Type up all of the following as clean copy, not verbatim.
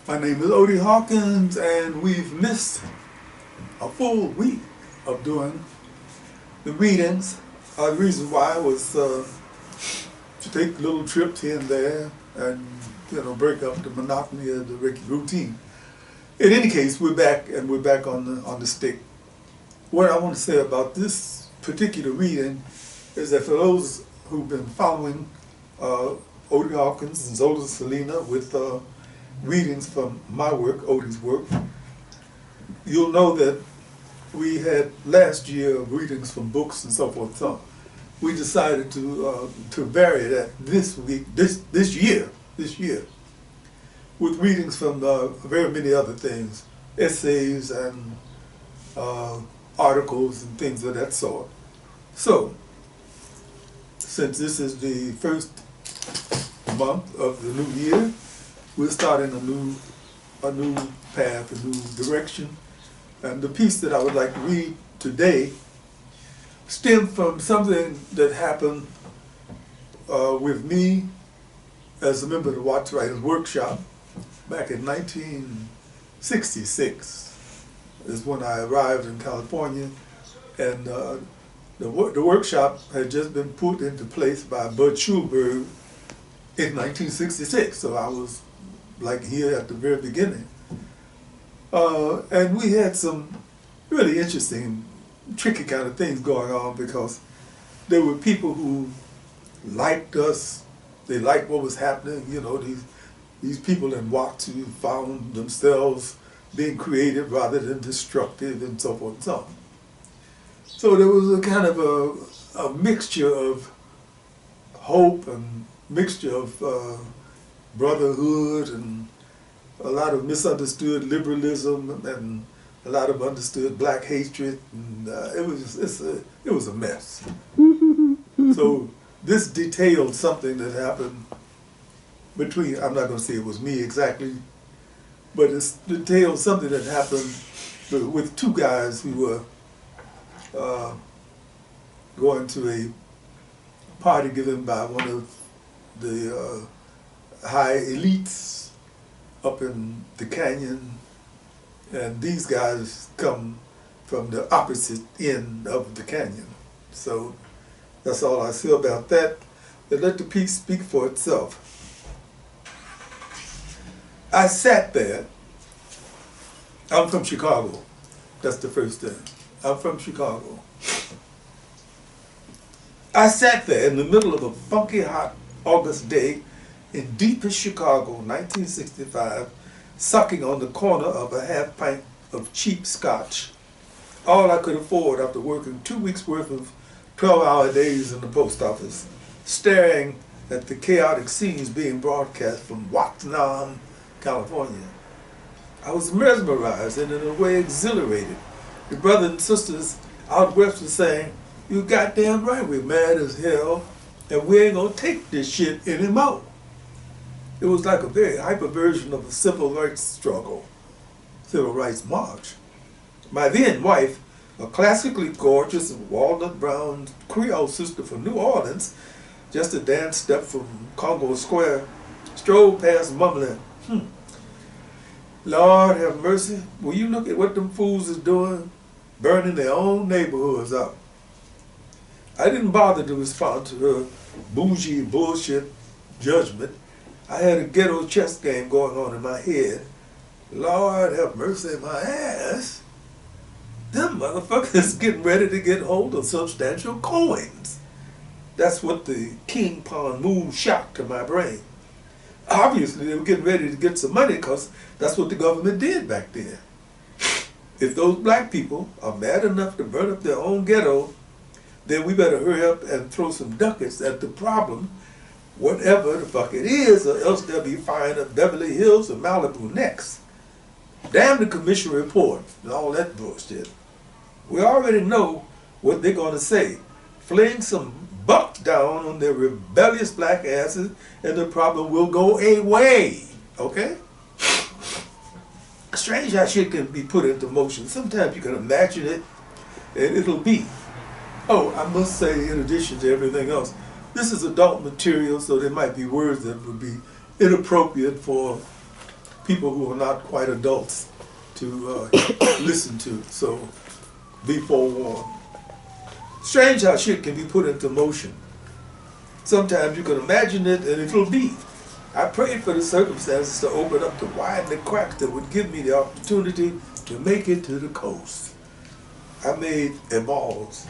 My name is Odie Hawkins, and we've missed a full week of doing the readings. The reason why was to take little trips here and there and break up the monotony of the routine. In any case, we're back, and we're back on the stick. What I want to say about this particular reading is that for those who've been following Odie Hawkins and Zola Salena with readings from my work, Odie's work, you'll know that we had last year readings from books and so forth. So we decided to vary that this week, this year, with readings from very many other things, essays and articles and things of that sort. So, since this is the first month of the new year, we're starting a new path, a new direction. And the piece that I would like to read today stemmed from something that happened with me as a member of the Watts Writers Workshop back in 1966. Is when I arrived in California, and the workshop had just been put into place by Bud Schulberg in 1966. So I was like here at the very beginning. And we had some really interesting, tricky kind of things going on, because there were people who liked us. They liked what was happening. These people in Watts who found themselves being creative rather than destructive, and so forth and so on. So there was a kind of a mixture of hope and mixture of brotherhood and a lot of misunderstood liberalism and a lot of understood black hatred, and it was a mess. So this detailed something that happened between, I'm not going to say it was me exactly, but it details something that happened with two guys who were going to a party given by one of the high elites up in the canyon, and these guys come from the opposite end of the canyon. So that's all I say about that, and let the piece speak for itself. I sat there. I'm from Chicago. That's the first thing. I'm from Chicago. I sat there in the middle of a funky hot August day in deepest Chicago, 1965, sucking on the corner of a half pint of cheap scotch. All I could afford after working 2 weeks worth of 12-hour days in the post office, staring at the chaotic scenes being broadcast from Watts, California. I was mesmerized and in a way exhilarated. The brothers and sisters out west were saying, "You goddamn right, we're mad as hell, and we ain't gonna take this shit anymore." It was like a very hyper version of a civil rights struggle, civil rights march. My then wife, a classically gorgeous walnut brown Creole sister from New Orleans, just a dance step from Congo Square, strolled past mumbling, "Lord have mercy, will you look at what them fools is doing, burning their own neighborhoods up." I didn't bother to respond to her bougie bullshit judgment. I had a ghetto chess game going on in my head. Lord have mercy in my ass. Them motherfuckers getting ready to get hold of substantial coins. That's what the King Pawn move shot to my brain. Obviously, they were getting ready to get some money, because that's what the government did back then. If those black people are mad enough to burn up their own ghetto, then we better hurry up and throw some ducats at the problem, whatever the fuck it is, or else they'll be firing up Beverly Hills or Malibu next. Damn the commission report and all that bullshit. We already know what they're going to say. Fling some bucks down on their rebellious black asses and the problem will go away. Okay? Strange how shit can be put into motion. Sometimes you can imagine it and it'll be. Oh, I must say, in addition to everything else, this is adult material, so there might be words that would be inappropriate for people who are not quite adults to listen to. So be forewarned. Strange how shit can be put into motion. Sometimes you can imagine it and it'll be. I prayed for the circumstances to open up, to widen the cracks that would give me the opportunity to make it to the coast. I made evolves.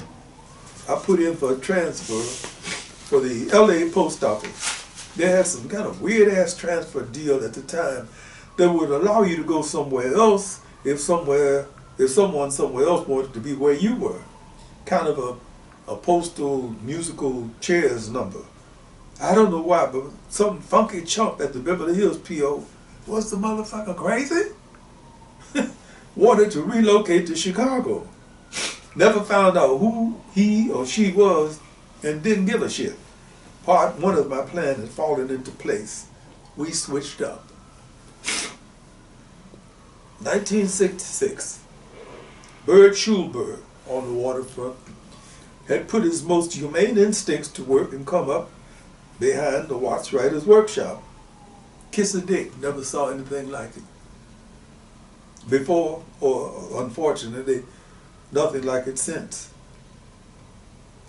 I put in for a transfer for the LA post office. They had some kind of weird ass transfer deal at the time that would allow you to go somewhere else if someone somewhere else wanted to be where you were. Kind of a postal musical chairs number. I don't know why, but some funky chump at the Beverly Hills PO, was the motherfucker crazy? Wanted to relocate to Chicago. Never found out who he or she was and didn't give a shit. Part one of my plan had fallen into place. We switched up. 1966. Bert Schulberg on the waterfront had put his most humane instincts to work and come up behind the Watts Writers Workshop. Kiss a dick, never saw anything like it before, or unfortunately, nothing like it since.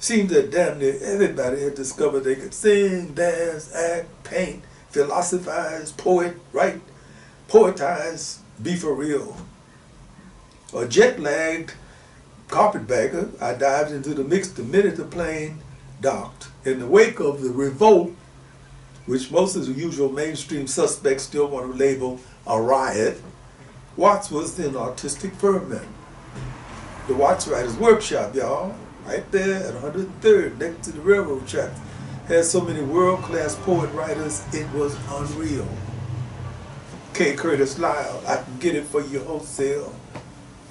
Seemed that damn near everybody had discovered they could sing, dance, act, paint, philosophize, write, poetize, be for real. A jet-lagged carpetbagger, I dived into the mix the minute the plane docked. In the wake of the revolt, which most of the usual mainstream suspects still want to label a riot, Watts was in artistic ferment. The Watts Writers Workshop, y'all, right there at 103rd, next to the railroad track, had so many world-class poet writers, it was unreal. K. Curtis Lyle, I Can Get It For You Wholesale.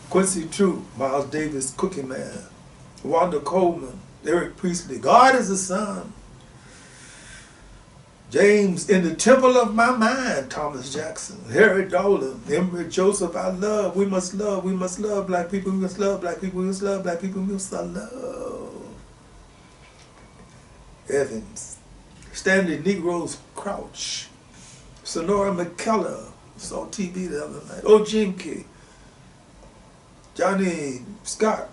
Quincy Troop, Miles Davis, Cookie Man. Wanda Coleman, Eric Priestley, God is the Sun. James, In the Temple of My Mind, Thomas Jackson. Harry Dolan, Emory Joseph, I love, we must love black people, we must love black people, we must love black people, we must love. Evans, Stanley Negroes Crouch. Sonora McKellar, saw TV the other night. Ojinki, Johnny Scott,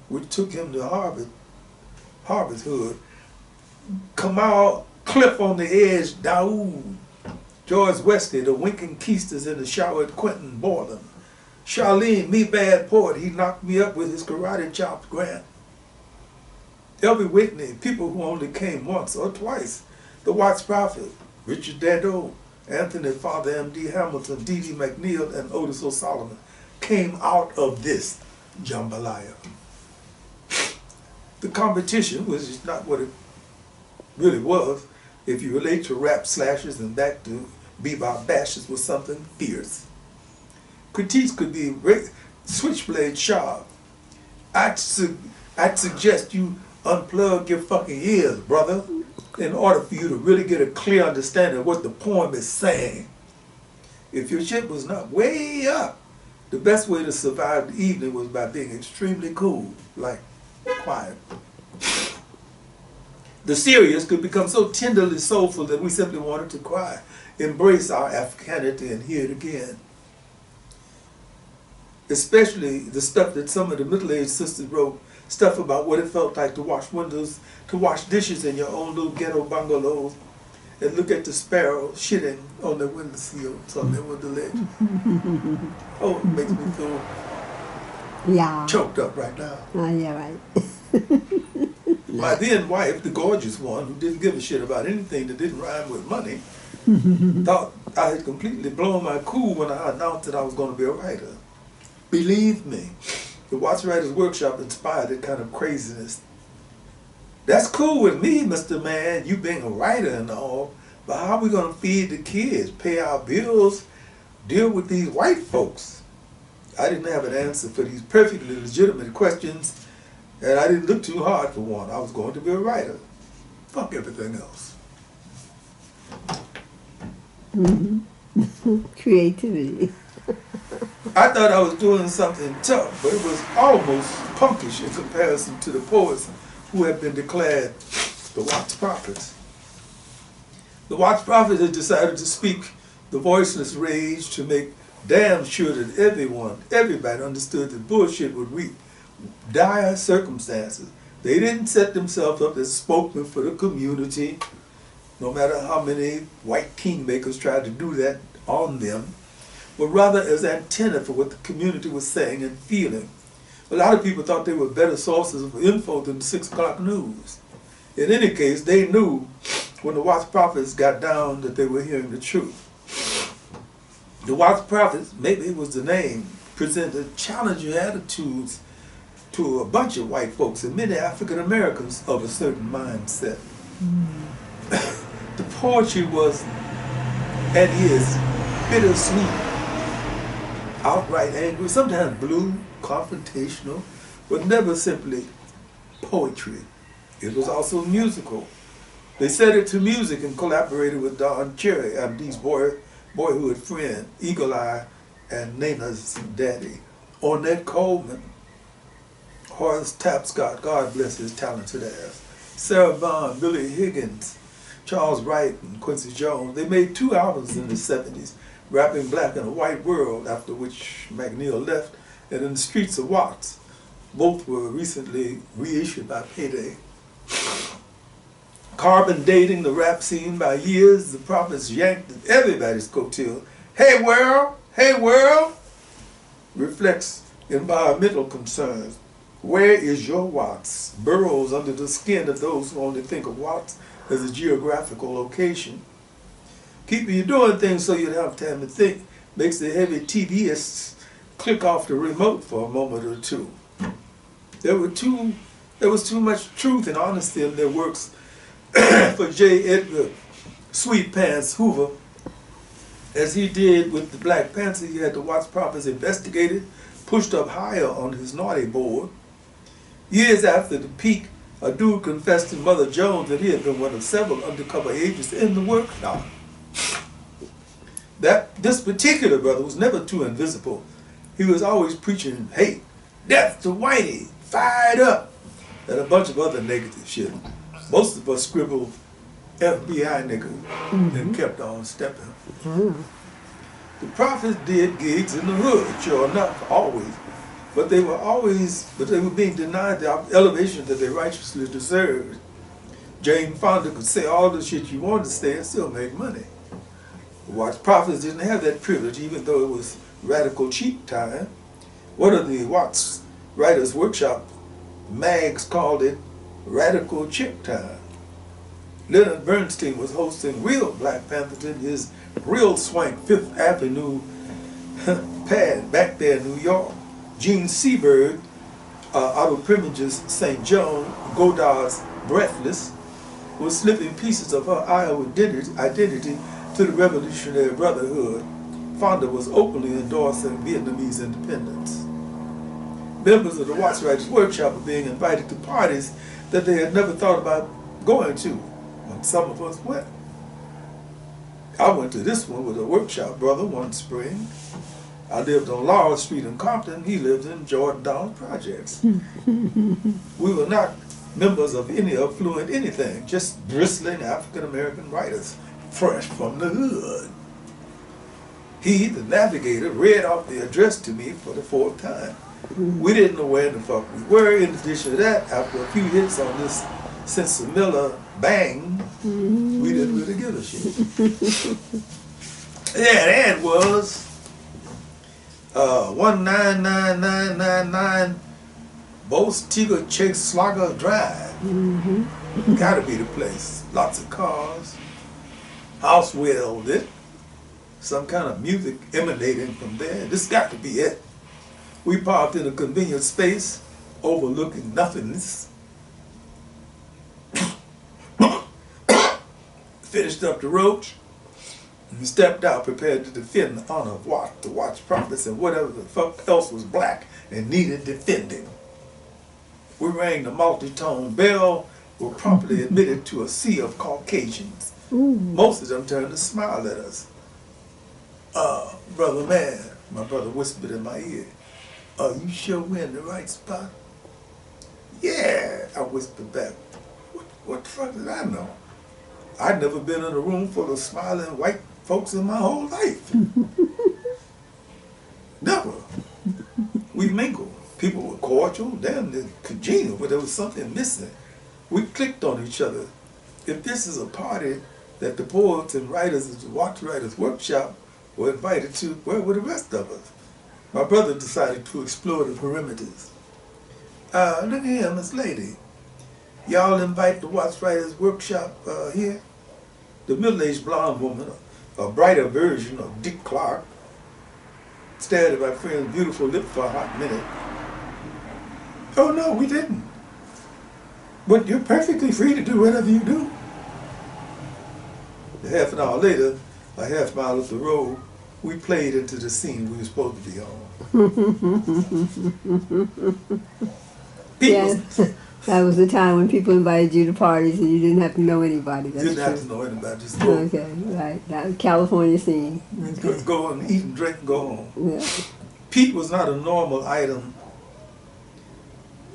which took him to Harvard's hood. Kamal Cliff on the Edge, Daoud. George Wesley, the winking keisters in the shower at Quentin Borland. Charlene, me bad poet, he knocked me up with his karate chopped Grant. Elby Whitney, people who only came once or twice. The Watts Prophet, Richard Dado, Anthony Father M.D. Hamilton, D.D. McNeil, and Otis O'Solomon came out of this jambalaya. The competition, which is not what it really was, if you relate to rap slashers and back to bebop bashes, was something fierce. Critiques could be switchblade sharp. I'd suggest you unplug your fucking ears, brother, in order for you to really get a clear understanding of what the poem is saying. If your shit was not way up, the best way to survive the evening was by being extremely cool, like quiet. The serious could become so tenderly soulful that we simply wanted to cry, embrace our Africanity and hear it again. Especially the stuff that some of the middle-aged sisters wrote, stuff about what it felt like to wash windows, to wash dishes in your own little ghetto bungalows, and look at the sparrow shitting on the windowsills on their window ledge. Oh, it makes me feel choked up right now. Yeah, right. My then wife, the gorgeous one, who didn't give a shit about anything that didn't rhyme with money, thought I had completely blown my cool when I announced that I was going to be a writer. Believe me, the Watts Writers Workshop inspired that kind of craziness. That's cool with me, Mr. Man, you being a writer and all, but how are we going to feed the kids, pay our bills, deal with these white folks? I didn't have an answer for these perfectly legitimate questions, and I didn't look too hard for one. I was going to be a writer. Fuck everything else. Creativity. I thought I was doing something tough, but it was almost punkish in comparison to the poets who had been declared the Watts Prophets. The Watts Prophets had decided to speak the voiceless rage to make damn sure that everybody understood that bullshit would reap dire circumstances. They didn't set themselves up as spokesmen for the community, no matter how many white kingmakers tried to do that on them, but rather as antenna for what the community was saying and feeling. A lot of people thought they were better sources of info than the 6 o'clock news. In any case, they knew when the Watts Prophets got down that they were hearing the truth. The Watts Prophets, maybe it was the name, presented challenging attitudes to a bunch of white folks and many African Americans of a certain mindset. The poetry was and is bittersweet, outright angry, sometimes blue, confrontational, but never simply poetry. It was also musical. They set it to music and collaborated with Don Cherry and these boyhood friend, Eagle Eye and Nana's daddy, Ornette Coleman, Horace Tapscott, God bless his talented ass, Sarah Vaughan, Billy Higgins, Charles Wright, and Quincy Jones. They made 2 albums in the 70s, Rapping Black in a White World, after which McNeil left, and In the Streets of Watts. Both were recently reissued by Payday. Carbon dating the rap scene by years, the Prophets yanked at everybody's coattail. Hey world, reflects environmental concerns. Where is your Watts? Burrows under the skin of those who only think of Watts as a geographical location. Keeping you doing things so you don't have time to think makes the heavy TVists click off the remote for a moment or two. There was too much truth and honesty in their works for J. Edgar Sweet Pants Hoover. As he did with the Black Panther, he had the Watts Prophets investigated, pushed up higher on his naughty board. Years after the peak, a dude confessed to Mother Jones that he had been one of several undercover agents in the workshop. This particular brother was never too invisible. He was always preaching hate, death to Whitey, fired up, and a bunch of other negative shit. Most of us scribbled FBI nigga and kept on stepping. The Prophets did gigs in the hood, sure enough, always. But they were being denied the elevation that they righteously deserved. Jane Fonda could say all the shit you wanted to say and still make money. The Watts Prophets didn't have that privilege, even though it was radical cheap time. One of the Watts Writers Workshop mags called it radical chip time. Leonard Bernstein was hosting real Black Panthers in his real swank 5th Avenue pad back there in New York. Gene Seberg, Otto Preming's St. John, Godard's Breathless, was slipping pieces of her Iowa identity to the Revolutionary Brotherhood. Fonda was openly endorsing Vietnamese independence. Members of the Watts Writers Workshop were being invited to parties that they had never thought about going to, and some of us went. I went to this one with a workshop brother one spring. I lived on Laurel Street in Compton. He lived in Jordan Down Projects. We were not members of any affluent anything, just bristling African-American writers, fresh from the hood. He, the navigator, read off the address to me for the 4th time. We didn't know where the fuck we were. In addition to that, after a few hits on this Sinsemilla bang, we didn't really give a shit. Yeah, that was 19999 Bostiga Czechoslovakia Drive. Gotta be the place. Lots of cars. House well lit. Some kind of music emanating from there. This got to be it. We parked in a convenient space overlooking nothingness. Finished up the roach and stepped out prepared to defend the honor of the Watts Prophets and whatever the fuck else was black and needed defending. We rang the multi-tone bell, were promptly admitted to a sea of Caucasians. Most of them turned to smile at us. Brother man, my brother whispered in my ear, are you sure we're in the right spot? Yeah, I whispered back. What the fuck did I know? I'd never been in a room full of smiling white folks in my whole life. Never. We mingled. People were cordial, damn near congenial, but there was something missing. We clicked on each other. If this is a party that the poets and writers of the Watch Writers Workshop were invited to, where were the rest of us? My brother decided to explore the perimeters. Look here, Miss Lady. Y'all invite the Watch Writers Workshop here? The middle-aged blonde woman, a brighter version of Dick Clark, stared at my friend's beautiful lip for a hot minute. Oh no, we didn't. But you're perfectly free to do whatever you do. Half an hour later, a half mile up the road, we played into the scene we were supposed to be on. Yes, that was the time when people invited you to parties and you didn't have to know anybody. That's didn't true. have to know anybody, just go. Okay, right. That was California scene. Okay. Go and eat and drink and go home. Yeah. Pete was not a normal item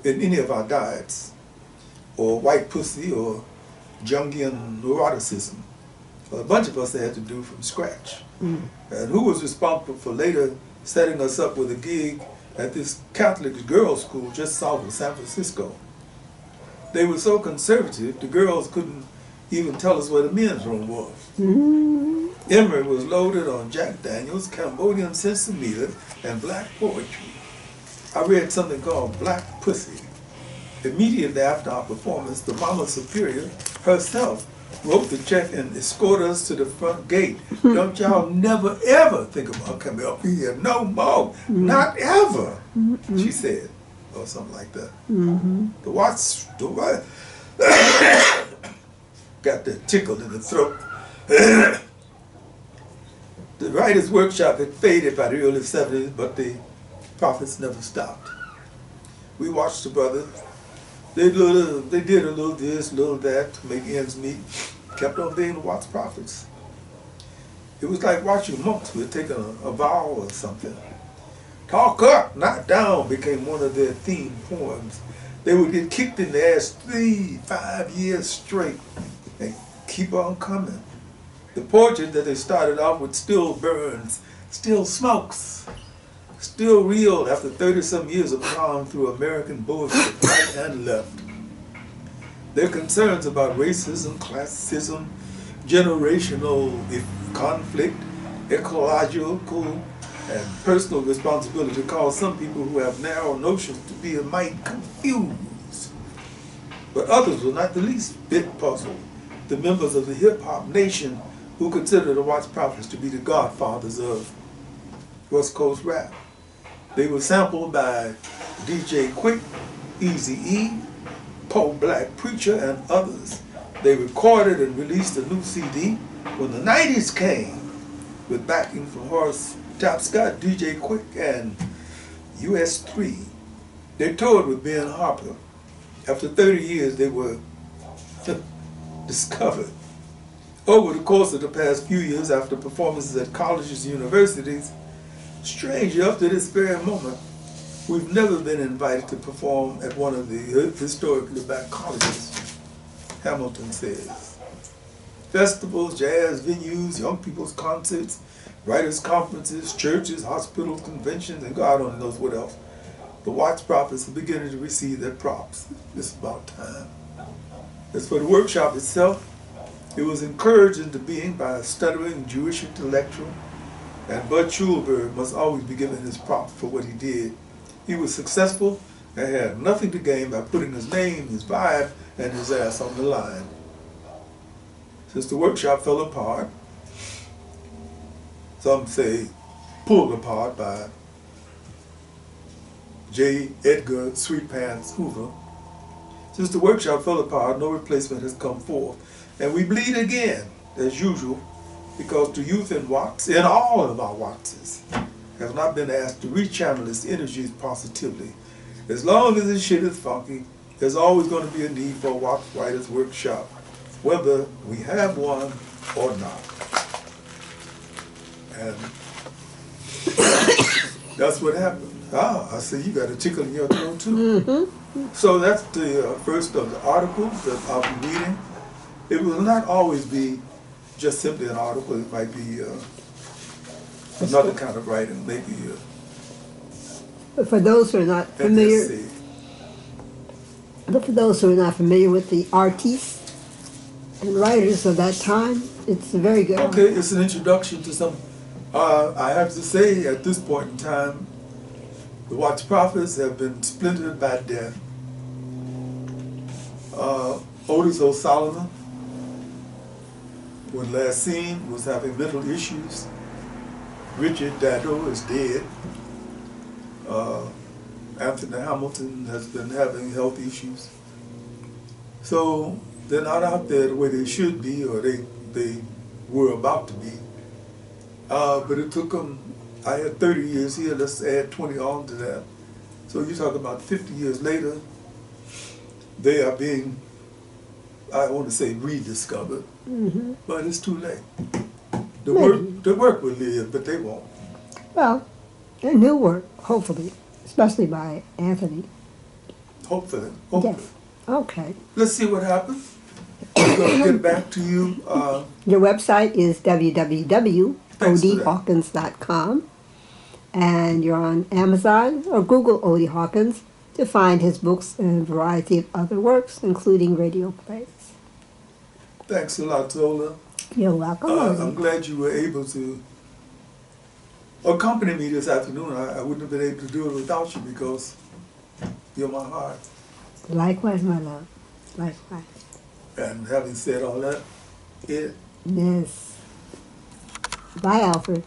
in any of our diets, or white pussy, or Jungian neuroticism. A bunch of us had to do from scratch. And who was responsible for later setting us up with a gig at this Catholic girls' school just south of San Francisco. They were so conservative, the girls couldn't even tell us where the men's room was. Emory was loaded on Jack Daniels, Cambodian sensimeter, and black poetry. I read something called Black Pussy. Immediately after our performance, the Mama Superior herself wrote the check and escorted us to the front gate. Don't y'all never ever think about coming up here no more. Not ever, she said, or something like that. The watch, got that tickle in the throat. The Writers' Workshop had faded by the early 70s, but the profits never stopped. We watched the brothers. They did a little this, little that to make ends meet. Kept on being the Watts prophets. It was like watching monks who had taken a vow or something. Talk up, not down became one of their theme poems. They would get kicked in the ass 3-5 years straight and keep on coming. The portrait that they started off with still burns, still smokes, still real after 30-some years of plowing through American bullshit right and left. Their concerns about racism, classism, generational conflict, ecological, and personal responsibility cause some people who have narrow notions to be a mite confused. But others were not the least bit puzzled. The members of the hip-hop nation who consider the Watts Prophets to be the godfathers of West Coast rap. They were sampled by DJ Quick, Eazy-E, Poe Black Preacher, and others. They recorded and released a new CD when the 90s came with backing from Horace Tapscott, DJ Quick, and US3. They toured with Ben Harper. After 30 years, they were discovered. Over the course of the past few years, after performances at colleges and universities, strange enough to this very moment, we've never been invited to perform at one of the historically black colleges, Hamilton says. Festivals, jazz venues, young people's concerts, writers' conferences, churches, hospitals, conventions, and God only knows what else. The Watts Prophets are beginning to receive their props. It's about time. As for the workshop itself, it was encouraged into being by a stuttering Jewish intellectual, and Bud Schulberg must always be given his props for what he did. He was successful and had nothing to gain by putting his name, his vibe, and his ass on the line. Since the workshop fell apart, some say pulled apart by J. Edgar Sweetpants Hoover. Since the workshop fell apart, no replacement has come forth. And we bleed again, as usual, because the youth in Watts, and all of our Wattses, have not been asked to rechannel its energies positively. As long as this shit is funky, there's always going to be a need for a Watts Writers Workshop, whether we have one or not. And that's what happened. I see you got a tickle in your throat too. So that's the first of the articles that I'll be reading. It will not always be just simply an article. It might be another kind of writing, maybe But for those who are not an familiar, essay. but for those who are not familiar with the artists and writers of that time, it's a very good. Okay, it's an introduction to some. I have to say, at this point in time, the Watts Prophets have been splintered by death. Odie Zola, when last seen, was having mental issues. Richard Dado is dead. Anthony Hamilton has been having health issues. So they're not out there the way they should be, or they were about to be. But it took them, I had 30 years here, let's add 20 on to that. So you're talking about 50 years later, they are being, I want to say rediscovered, but it's too late. The work will live, but they won't. Well, a new work, hopefully, especially by Anthony. Hopefully. Yes. Okay. Let's see what happens. I'm going to get back to you. Your website is www.odiehawkins.com, and you're on Amazon or Google Odie Hawkins to find his books and a variety of other works, including radio plays. Thanks a lot, Zola. You're welcome. I'm glad you were able to accompany me this afternoon. I wouldn't have been able to do it without you because you're my heart. Likewise, my love. Likewise. And having said all that, Yes. Bye, Alfred.